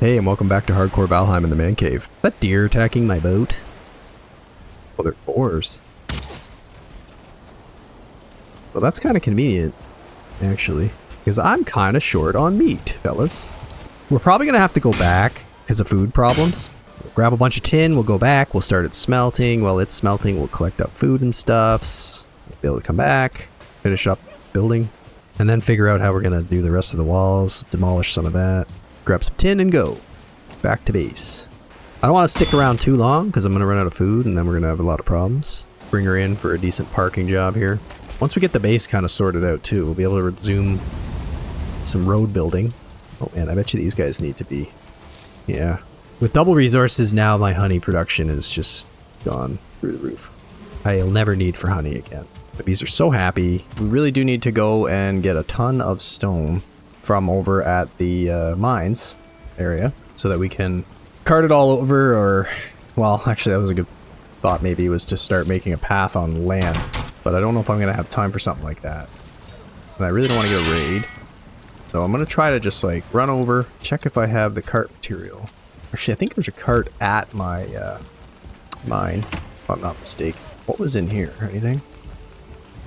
Hey, and welcome back to Hardcore Valheim in the Man Cave. Is that deer attacking my boat? Oh, they're boars. Well, that's kind of convenient, actually, because I'm kind of short on meat, fellas. We're probably going to have to go back because of food problems. We'll grab a bunch of tin, we'll go back, we'll start it smelting. While it's smelting, we'll collect up food and stuffs. We'll be able to come back, finish up building, and then figure out how we're going to do the rest of the walls, demolish some of that. Grab some tin and go back to base. I don't want to stick around too long because I'm going to run out of food and then we're going to have a lot of problems. Bring her in for a decent parking job here. Once we get the base kind of sorted out too, we'll be able to resume some road building. Oh man, I bet you these guys need to be... Yeah. With double resources now, my honey production is just gone through the roof. I'll never need for honey again. The bees are so happy. We really do need to go and get a ton of stone from over at the mines area so that we can cart it all over, or well, actually that was a good thought. Maybe it was to start making a path on land, but I don't know if I'm gonna have time for something like that, and I really don't want to get a raid, so I'm gonna try to just like run over, check if I have the cart material. Actually, I think there's a cart at my mine, if I'm not mistaken. What was in here? Anything?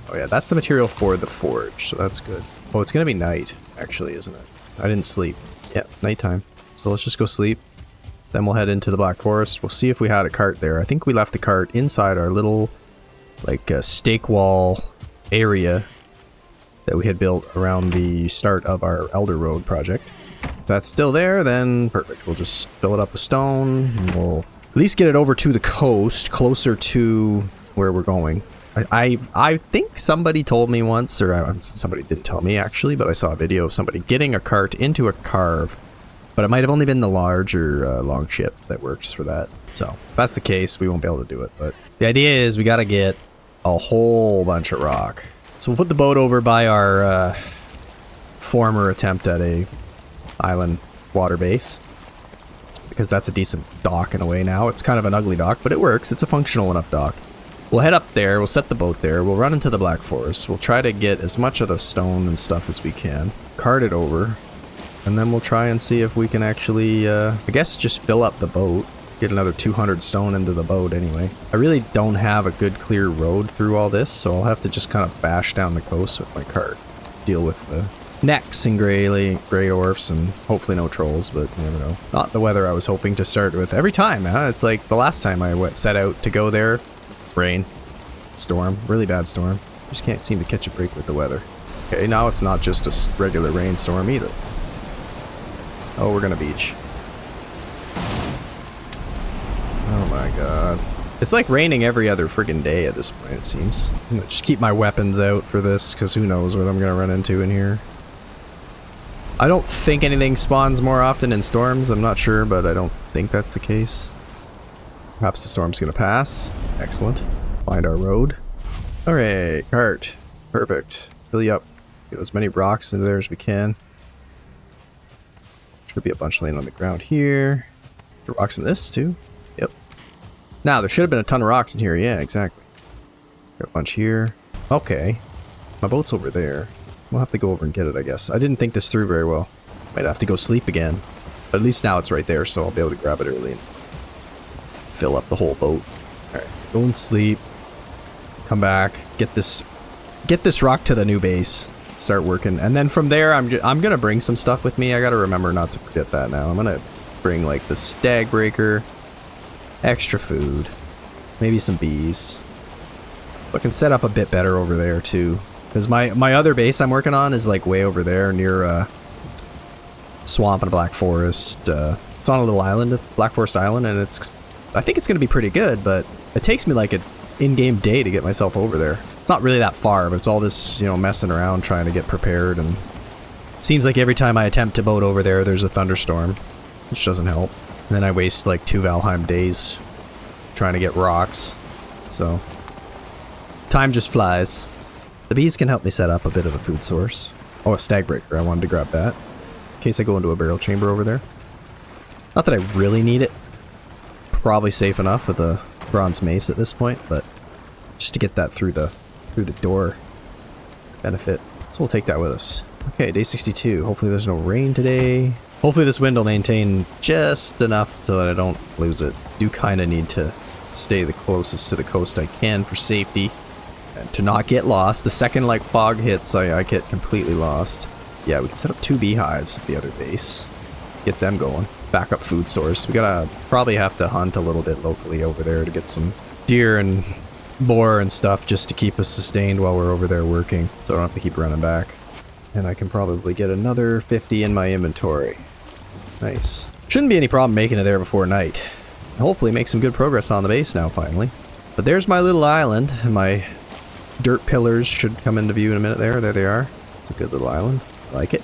Oh yeah, that's the material for the forge, so that's good. Oh, it's gonna be night, actually, isn't it? I didn't sleep. Yep, nighttime. So let's just go sleep. Then we'll head into the Black Forest. We'll see if we had a cart there. I think we left the cart inside our little, like, stake wall area that we had built around the start of our Elder Road project. If that's still there, then perfect. We'll just fill it up with stone, and we'll at least get it over to the coast, closer to where we're going. I think somebody told me once, or somebody didn't tell me actually, but I saw a video of somebody getting a cart into a carve, but it might have only been the larger long ship that works for that. So if that's the case, we won't be able to do it, but the idea is we got to get a whole bunch of rock. So we'll put the boat over by our former attempt at a island water base, because that's a decent dock in a way now. It's kind of an ugly dock, but it works. It's a functional enough dock. We'll head up there, we'll set the boat there, we'll run into the Black Forest, we'll try to get as much of the stone and stuff as we can, cart it over, and then we'll try and see if we can actually, I guess just fill up the boat, get another 200 stone into the boat anyway. I really don't have a good clear road through all this, so I'll have to just kind of bash down the coast with my cart, deal with the necks and gray dwarfs and hopefully no trolls, but you never know. Not the weather I was hoping to start with. Every time, huh? It's like the last time I set out to go there, rain, storm, really bad storm. Just can't seem to catch a break with the weather. Okay, now it's not just a regular rainstorm either. Oh, we're gonna beach. Oh my god. It's like raining every other friggin' day at this point, it seems. I'm gonna just keep my weapons out for this, because who knows what I'm gonna run into in here. I don't think anything spawns more often in storms, I'm not sure, but I don't think that's the case. Perhaps the storm's gonna pass. Excellent. Find our road. Alright, cart. Perfect. Fill you up. Get as many rocks into there as we can. Should be a bunch laying on the ground here. The rocks in this too. Yep. Now, there should have been a ton of rocks in here. Yeah, exactly. Got a bunch here. Okay. My boat's over there. We'll have to go over and get it, I guess. I didn't think this through very well. Might have to go sleep again. But at least now it's right there, so I'll be able to grab it early and fill up the whole boat. Alright, go and sleep. Come back. Get this rock to the new base. Start working. And then from there, I'm gonna bring some stuff with me. I gotta remember not to forget that now. I'm gonna bring like the stag breaker, extra food, maybe some bees. So I can set up a bit better over there too. Because my other base I'm working on is like way over there near swamp and a Black Forest. It's on a little island, Black Forest Island, and I think it's going to be pretty good, but it takes me like an in-game day to get myself over there. It's not really that far, but it's all this, you know, messing around trying to get prepared, and seems like every time I attempt to boat over there, there's a thunderstorm, which doesn't help. And then I waste like 2 Valheim days trying to get rocks, so time just flies. The bees can help me set up a bit of a food source. Oh, a stag breaker. I wanted to grab that in case I go into a barrel chamber over there. Not that I really need it. Probably safe enough with a bronze mace at this point, but just to get that through the door benefit. So we'll take that with us. Okay, day 62. Hopefully there's no rain today. Hopefully this wind will maintain just enough so that I don't lose it. Do kind of need to stay the closest to the coast I can for safety and to not get lost. The second like fog hits, I get completely lost. Yeah, we can set up 2 beehives at the other base. Get them going. Backup food source. We gotta probably have to hunt a little bit locally over there to get some deer and boar and stuff just to keep us sustained while we're over there working, so I don't have to keep running back. And I can probably get another 50 in my inventory. Nice. Shouldn't be any problem making it there before night. Hopefully make some good progress on the base now finally. But there's my little island, and my dirt pillars should come into view in a minute there. There they are. It's a good little island. I like it.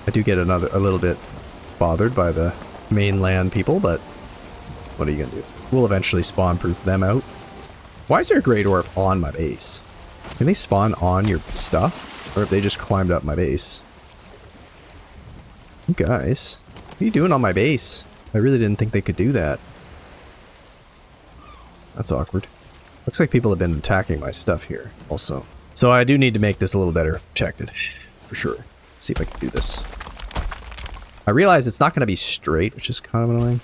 I do get a little bit bothered by the mainland people, but what are you gonna do? We'll eventually spawn proof them out. Why is there a great dwarf on my base? Can they spawn on your stuff? Or have they just climbed up my base? You guys, what are you doing on my base? I really didn't think they could do that. That's awkward. Looks like people have been attacking my stuff here also. So I do need to make this a little better protected, for sure. See if I can do this. I realize it's not going to be straight, which is kind of annoying.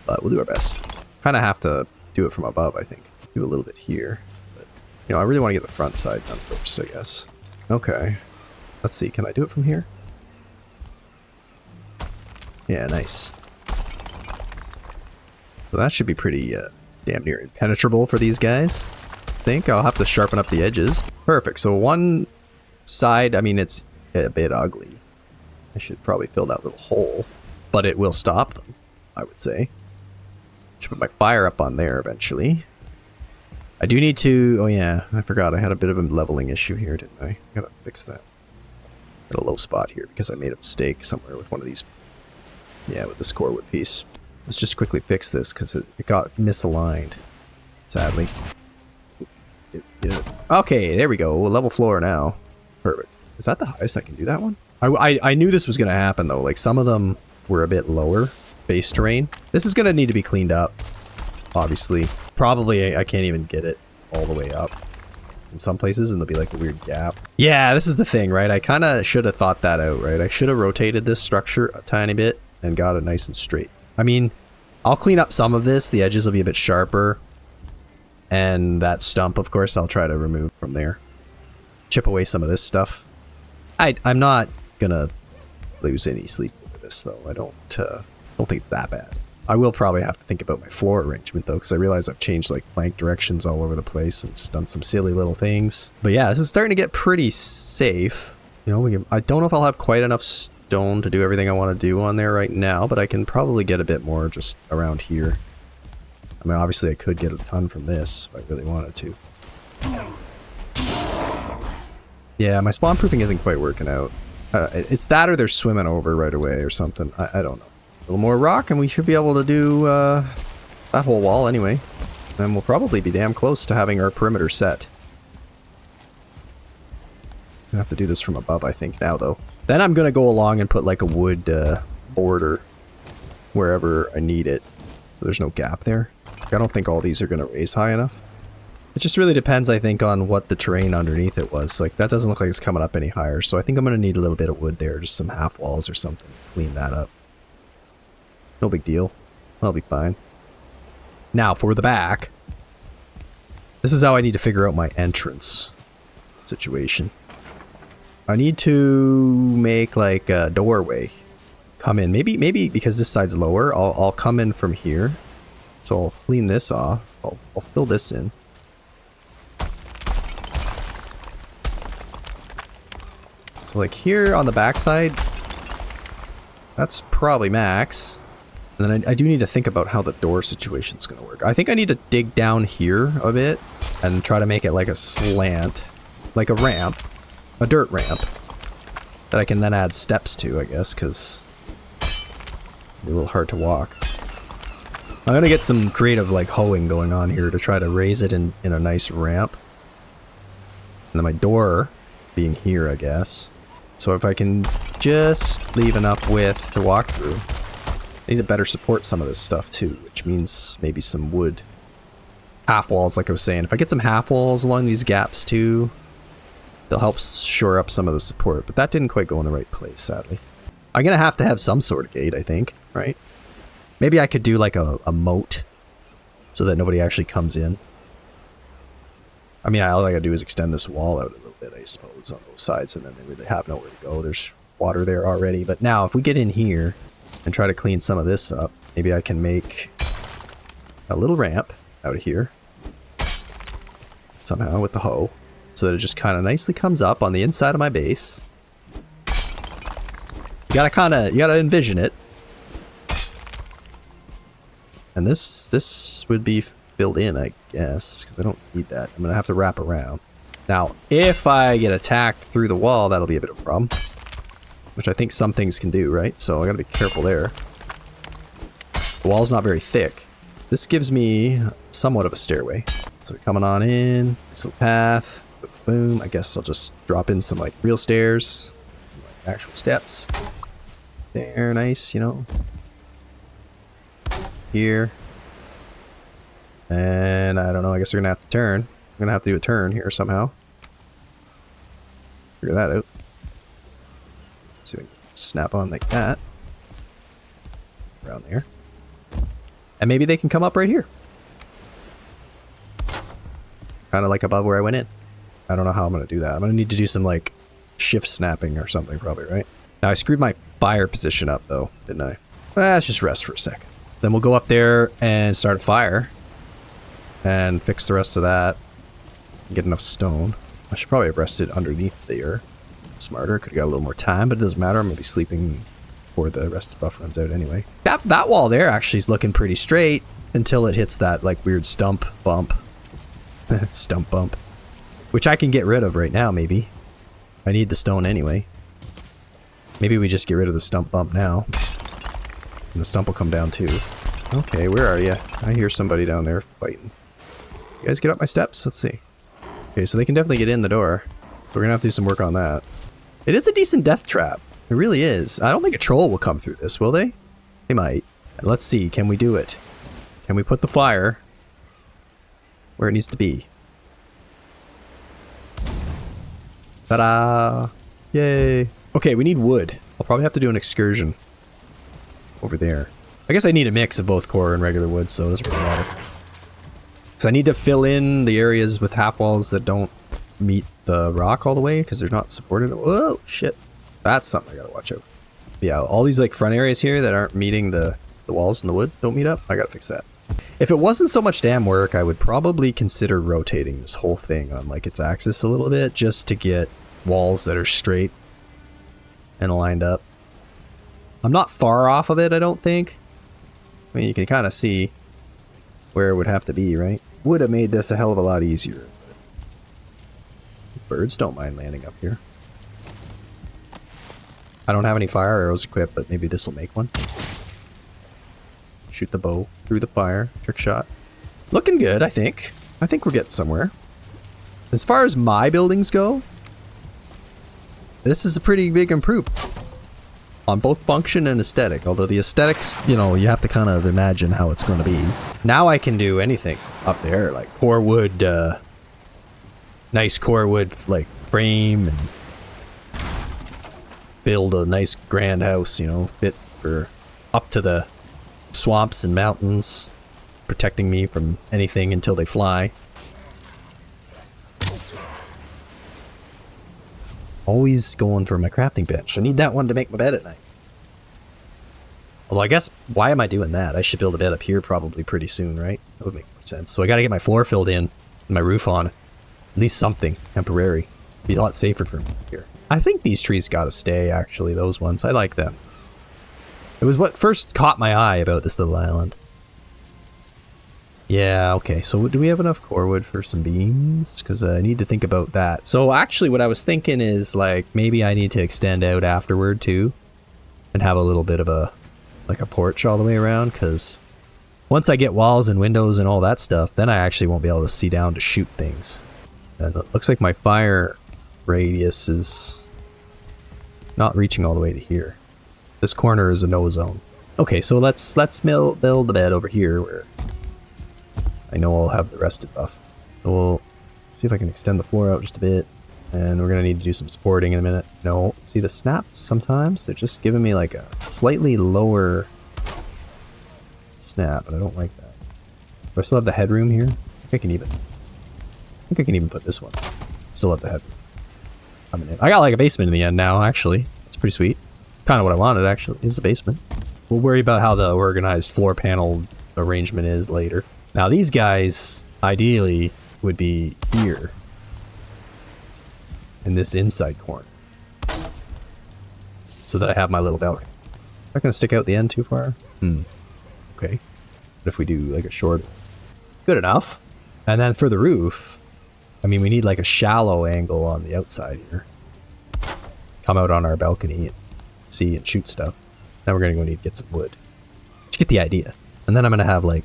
But we'll do our best. Kind of have to do it from above, I think. Do a little bit here. But, you know, I really want to get the front side done first, I guess. Okay. Let's see. Can I do it from here? Yeah, nice. So that should be pretty damn near impenetrable for these guys. I think I'll have to sharpen up the edges. Perfect. So one side, I mean, it's a bit ugly. I should probably fill that little hole, but it will stop them, I would say. Should put my fire up on there eventually. I do need to... Oh yeah, I forgot. I had a bit of a leveling issue here, didn't I? Gotta fix that. Got a low spot here because I made a mistake somewhere with one of these. Yeah, with the scorewood piece. Let's just quickly fix this because it got misaligned, sadly. Okay, there we go. Level floor now. Perfect. Is that the highest I can do that one? I knew this was going to happen though. Like some of them were a bit lower base terrain. This is going to need to be cleaned up, obviously. Probably I can't even get it all the way up in some places and there'll be like a weird gap. Yeah, this is the thing, right? I kind of should have thought that out, right? I should have rotated this structure a tiny bit and got it nice and straight. I mean, I'll clean up some of this. The edges will be a bit sharper. And that stump, of course, I'll try to remove from there. Chip away some of this stuff. I'm not gonna lose any sleep over this, though. I don't think it's that bad. I will probably have to think about my floor arrangement, though, because I realize I've changed, like, plank directions all over the place and just done some silly little things. But yeah, this is starting to get pretty safe. You know, I don't know if I'll have quite enough stone to do everything I want to do on there right now, but I can probably get a bit more just around here. I mean, obviously I could get a ton from this if I really wanted to. Yeah, my spawn proofing isn't quite working out. It's that or they're swimming over right away or something. I don't know. A little more rock and we should be able to do that whole wall anyway. Then we'll probably be damn close to having our perimeter set. I'm gonna have to do this from above, I think, now, though. Then I'm gonna go along and put, like, a wood border wherever I need it. So there's no gap there. I don't think all these are gonna raise high enough. It just really depends, I think, on what the terrain underneath it was. Like, that doesn't look like it's coming up any higher, so I think I'm gonna need a little bit of wood there, just some half walls or something to clean that up. No big deal. I'll be fine. Now, for the back. This is how I need to figure out my entrance situation. I need to make like a doorway. Come in. Maybe because this side's lower, I'll come in from here. So I'll clean this off. I'll fill this in. So like here on the backside, that's probably max. And then I do need to think about how the door situation's gonna work. I think I need to dig down here a bit and try to make it like a slant, like a ramp. A dirt ramp that I can then add steps to, I guess, because it's a little hard to walk. I'm gonna get some creative like hoeing going on here to try to raise it in a nice ramp. And then my door being here, I guess. So if I can just leave enough width to walk through. I need to better support some of this stuff too, which means maybe some wood. Half walls, like I was saying. If I get some half walls along these gaps too, they'll help shore up some of the support, but that didn't quite go in the right place, sadly. I'm going to have some sort of gate, I think, right? Maybe I could do like a moat so that nobody actually comes in. I mean, all I gotta do is extend this wall out a little bit, I suppose, on both sides, and then they really have nowhere to go. There's water there already. But now, if we get in here and try to clean some of this up, maybe I can make a little ramp out of here somehow with the hoe, so that it just kind of nicely comes up on the inside of my base. You gotta envision it. And this would be filled in, I guess, because I don't need that. I'm gonna have to wrap around. Now, if I get attacked through the wall, that'll be a bit of a problem, which I think some things can do, right? So I gotta be careful there. The wall's not very thick. This gives me somewhat of a stairway. So we're coming on in, this little path, boom. I guess I'll just drop in some like real stairs, like actual steps. There, nice, you know. Here. And I don't know, I guess we're gonna have to turn. I'm gonna have to do a turn here somehow. Figure that out. Let's see if we can snap on like that. Around there. And maybe they can come up right here. Kind of like above where I went in. I don't know how I'm gonna do that. I'm gonna need to do some like shift snapping or something probably, right? Now I screwed my fire position up though, didn't I? Let's just rest for a second. Then we'll go up there and start a fire. And fix the rest of that. Get enough stone. I should probably have rested underneath there. Smarter, could have got a little more time, but it doesn't matter. I'm going to be sleeping before the rest of the buff runs out anyway. That wall there actually is looking pretty straight until it hits that like weird stump bump. Stump bump. Which I can get rid of right now, maybe. I need the stone anyway. Maybe we just get rid of the stump bump now. And the stump will come down too. Okay, where are you? I hear somebody down there fighting. You guys get up my steps? Let's see. Okay, so they can definitely get in the door. So we're gonna have to do some work on that. It is a decent death trap. It really is. I don't think a troll will come through this, will they? They might. And let's see, can we do it? Can we put the fire where it needs to be? Ta-da! Yay! Okay, we need wood. I'll probably have to do an excursion over there. I guess I need a mix of both core and regular wood, so it doesn't really matter. Because I need to fill in the areas with half walls that don't meet the rock all the way, because they're not supported. Whoa, shit. That's something I gotta watch out. Yeah, all these like front areas here that aren't meeting the walls and the wood don't meet up. I gotta fix that. If it wasn't so much damn work, I would probably consider rotating this whole thing on like its axis a little bit, just to get walls that are straight and lined up. I'm not far off of it, I don't think. I mean, you can kind of see where it would have to be, right? Would have made this a hell of a lot easier. Birds don't mind landing up here. I don't have any fire arrows equipped, but maybe this will make one. Shoot the bow through the fire. Trick shot. Looking good, I think. I think we're getting somewhere. As far as my buildings go, this is a pretty big improvement on both function and aesthetic, although the aesthetics, you know, you have to kind of imagine how it's going to be. Now I can do anything up there, like core wood, nice core wood, like frame, and build a nice grand house, you know, fit for up to the swamps and mountains, protecting me from anything until they fly. Always going for my crafting bench. I need that one to make my bed at night. Although I guess, why am I doing that? I should build a bed up here probably pretty soon, right? That would make more sense. So I gotta get my floor filled in, and my roof on. At least something temporary. Be a lot safer for me here. I think these trees gotta stay, actually, those ones. I like them. It was what first caught my eye about this little island. Yeah, okay, so do we have enough core wood for some beams? Because I need to think about that. So actually what I was thinking is, like, maybe I need to extend out afterward, too. And have a little bit of a, like a porch all the way around, because once I get walls and windows and all that stuff, then I actually won't be able to see down to shoot things. And it looks like my fire radius is not reaching all the way to here. This corner is a no zone. Okay, so let's build the bed over here where I know I'll have the rested buff. So we'll see if I can extend the floor out just a bit. And we're gonna need to do some supporting in a minute. No, see the snaps sometimes? They're just giving me like a slightly lower snap, and I don't like that. Do I still have the headroom here? I think I can even put this one. Still have the headroom. Coming in. I got like a basement in the end now, actually. It's pretty sweet. Kind of what I wanted, actually, is a basement. We'll worry about how the organized floor panel arrangement is later. Now these guys, ideally, would be here. In this inside corner. So that I have my little balcony. Not gonna stick out the end too far? Okay. What if we do like a short? Good enough. And then for the roof, I mean, we need like a shallow angle on the outside here. Come out on our balcony and see and shoot stuff. Now we're gonna go need to get some wood. Just get the idea. And then I'm gonna have like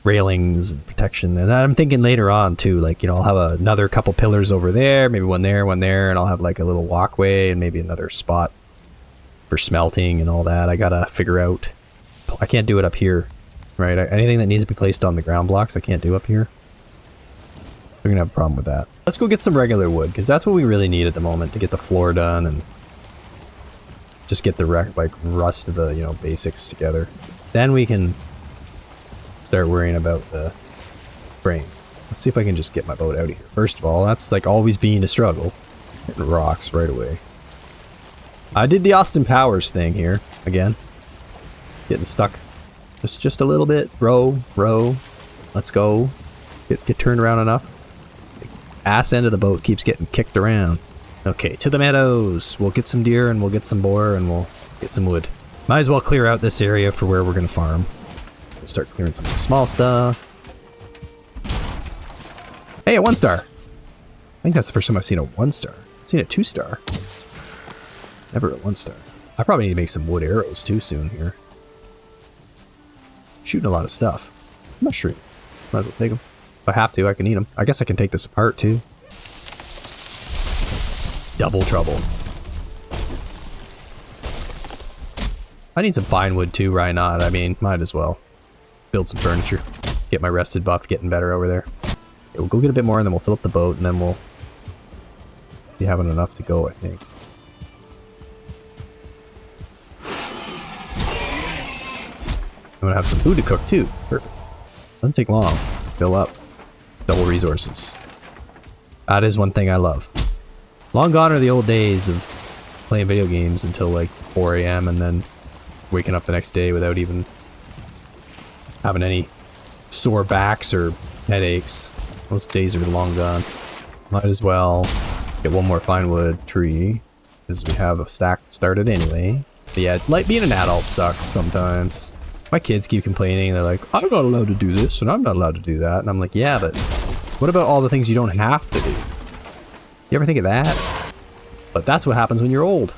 railings and protection. And I'm thinking later on too, like, you know, I'll have another couple pillars over there, maybe one there, and I'll have like a little walkway and maybe another spot for smelting and all that. I gotta figure out. I can't do it up here, right? Anything that needs to be placed on the ground blocks, I can't do up here. We're gonna have a problem with that. Let's go get some regular wood, because that's what we really need at the moment to get the floor done and just get the rust of the, you know, basics together. Then we can start worrying about the frame. Let's see if I can just get my boat out of here. First of all, that's like always being a struggle. Hitting rocks right away. I did the Austin Powers thing here again. Getting stuck. Just a little bit. Row. Let's go. Get turned around enough. The ass end of the boat keeps getting kicked around. Okay, to the meadows. We'll get some deer and we'll get some boar and we'll get some wood. Might as well clear out this area for where we're gonna farm. We'll start clearing some of the small stuff. Hey, a 1-star. I think that's the first time I've seen a 1-star. I've seen a 2-star. Never a 1-star. I probably need to make some wood arrows too soon here. Shooting a lot of stuff. Mushroom. Might as well take them. If I have to, I can eat them. I guess I can take this apart too. Double trouble. I need some pine wood too, why not? I mean, might as well. Build some furniture. Get my rested buff getting better over there. Okay, we'll go get a bit more and then we'll fill up the boat and then we'll be having enough to go, I think. I'm gonna have some food to cook too. Perfect. Doesn't take long. Fill up. Double resources. That is one thing I love. Long gone are the old days of playing video games until like 4 AM and then waking up the next day without even having any sore backs or headaches. Those days are long gone. Might as well get one more pine wood tree because we have a stack started anyway. But yeah, like being an adult sucks sometimes. My kids keep complaining. They're like, I'm not allowed to do this and I'm not allowed to do that. And I'm like, yeah, but what about all the things you don't have to do? You ever think of that? But that's what happens when you're old.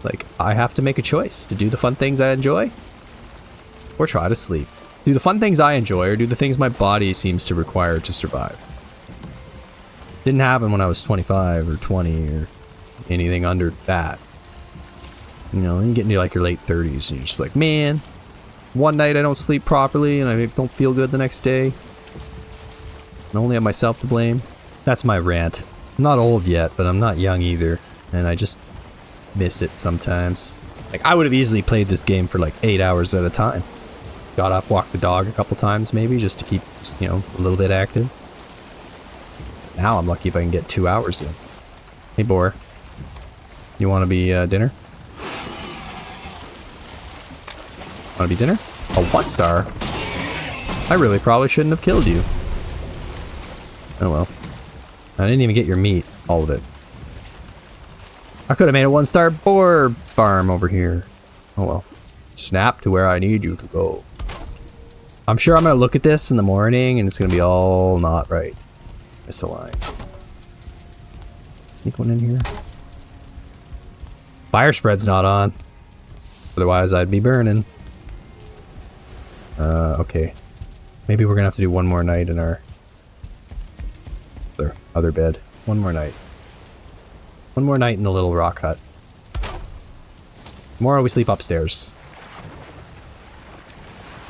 Like, I have to make a choice to do the fun things I enjoy or try to sleep. Do the fun things I enjoy or do the things my body seems to require to survive. Didn't happen when I was 25 or 20 or anything under that. You know, you get into like your late 30s and you're just like, man, one night I don't sleep properly and I don't feel good the next day. I only have myself to blame. That's my rant. I'm not old yet, but I'm not young either. And I just miss it sometimes. Like, I would have easily played this game for like 8 hours at a time. Got up, walked the dog a couple times maybe, just to keep, you know, a little bit active. Now I'm lucky if I can get 2 hours in. Hey, boar. You want to be dinner? Want to be dinner? A 1-star? I really probably shouldn't have killed you. Oh well. I didn't even get your meat, all of it. I could have made a 1-star boar farm over here. Oh well. Snap to where I need you to go. I'm sure I'm going to look at this in the morning and it's going to be all not right. Misaligned. Sneak one in here. Fire spread's not on. Otherwise I'd be burning. Okay. Maybe we're going to have to do one more night in our other bed. One more night. One more night in the little rock hut. Tomorrow we sleep upstairs.